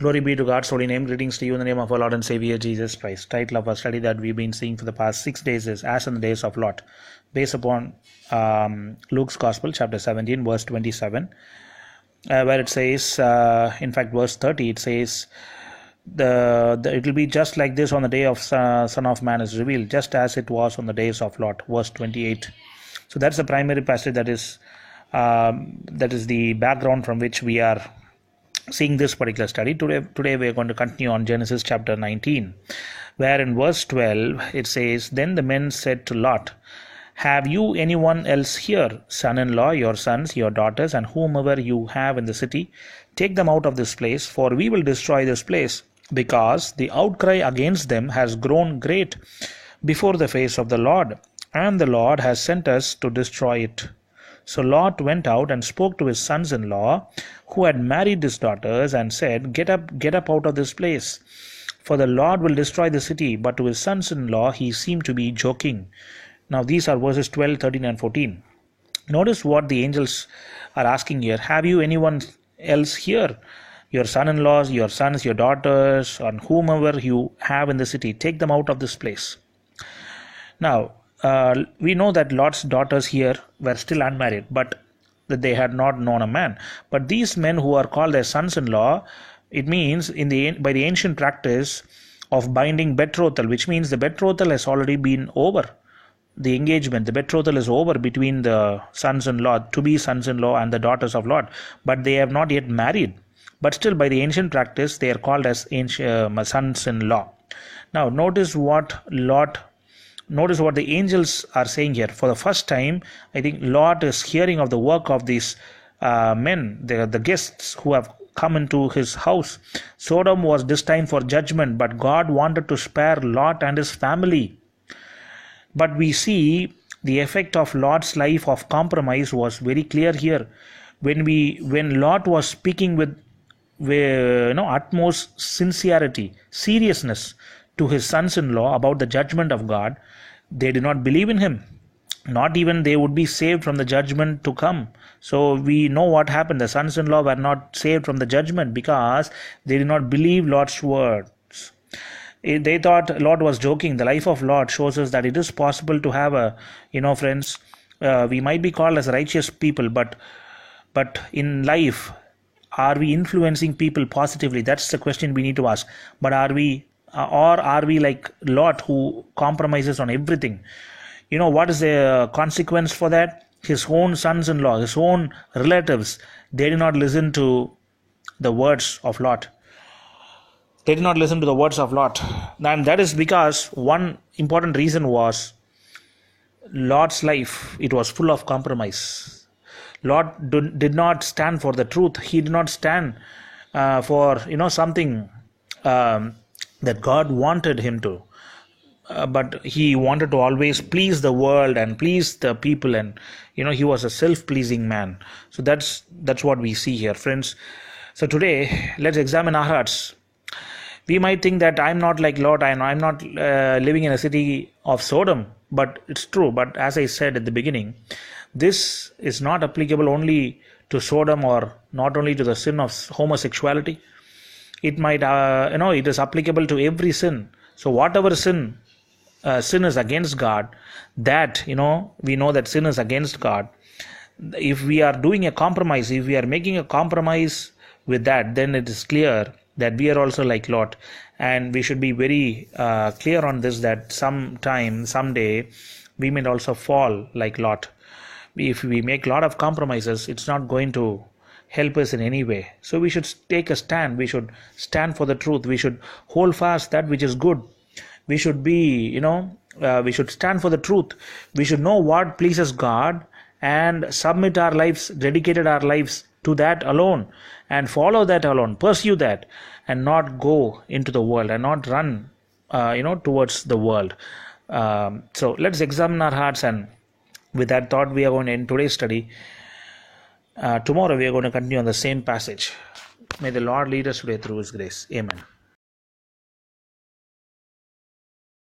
Glory be to God's holy name. Greetings to you in the name of our Lord and Savior Jesus Christ. Title of our study that we've been seeing for the past 6 days is As in the Days of Lot, based upon Luke's Gospel, chapter 17, verse 27, where it says, in fact, verse 30, it says, it will be just like this on the day of Son of Man is revealed, just as it was on the days of Lot. Verse 28. So that's the primary passage that is the background from which we are seeing this particular study. Today we are going to continue on Genesis chapter 19, where in verse 12 it says, Then the men said to Lot, Have you anyone else here, son-in-law, your sons, your daughters, and whomever you have in the city? Take them out of this place, for we will destroy this place, because the outcry against them has grown great before the face of the Lord, and the Lord has sent us to destroy it. So Lot went out and spoke to his sons-in-law, who had married his daughters, and said, Get up out of this place, for the Lord will destroy the city. But to his sons-in-law he seemed to be joking. Now these are verses 12, 13 and 14. Notice what the angels are asking here. Have you anyone else here? Your son-in-laws, your sons, your daughters, and whomever you have in the city, take them out of this place. Now, we know that Lot's daughters here were still unmarried, but that they had not known a man. But these men who are called their sons-in-law, it means by the ancient practice of binding betrothal, which means the betrothal has already been over. The engagement, the betrothal is over between the sons-in-law, to-be sons-in-law, and the daughters of Lot, but they have not yet married. But still, by the ancient practice, they are called as sons-in-law. Now, notice what the angels are saying here. For the first time, I think Lot is hearing of the work of these men, the guests who have come into his house. Sodom was destined for judgment, but God wanted to spare Lot and his family. But we see the effect of Lot's life of compromise was very clear here. When Lot was speaking with utmost sincerity, seriousness to his sons-in-law about the judgment of God, they did not believe in him. Not even they would be saved from the judgment to come. So we know what happened. The sons-in-law were not saved from the judgment because they did not believe Lot's words. They thought Lot was joking. The life of Lot shows us that it is possible to have friends, we might be called as righteous people, but in life, are we influencing people positively? That's the question we need to ask. But are we like Lot, who compromises on everything? What is the consequence for that? His own sons-in-law, his own relatives, they did not listen to the words of Lot. They did not listen to the words of Lot. And that is because one important reason was Lot's life, it was full of compromise. Lot did not stand for the truth. He did not stand for something that God wanted him to. But he wanted to always please the world and please the people, and he was a self-pleasing man. So that's what we see here, friends. So today, let's examine our hearts. We might think that I'm not like Lot, I'm not living in a city of Sodom, but it's true. But as I said at the beginning, this is not applicable only to Sodom or not only to the sin of homosexuality. It might, it is applicable to every sin. So whatever sin is against God, that, we know that sin is against God. If we are doing a compromise, if we are making a compromise with that, then it is clear that we are also like Lot. And we should be very clear on this, that someday, we may also fall like Lot. If we make a lot of compromises, it's not going to help us in any way. So we should take a stand. We should stand for the truth. We should hold fast that which is good. We should be, we should stand for the truth. We should know what pleases God and submit our lives, dedicated our lives to that alone, and follow that alone, pursue that, and not go into the world and not run towards the world. So let's examine our hearts, and with that thought we are going to end today's study. Tomorrow we are going to continue on the same passage. May the Lord lead us today through his grace. Amen.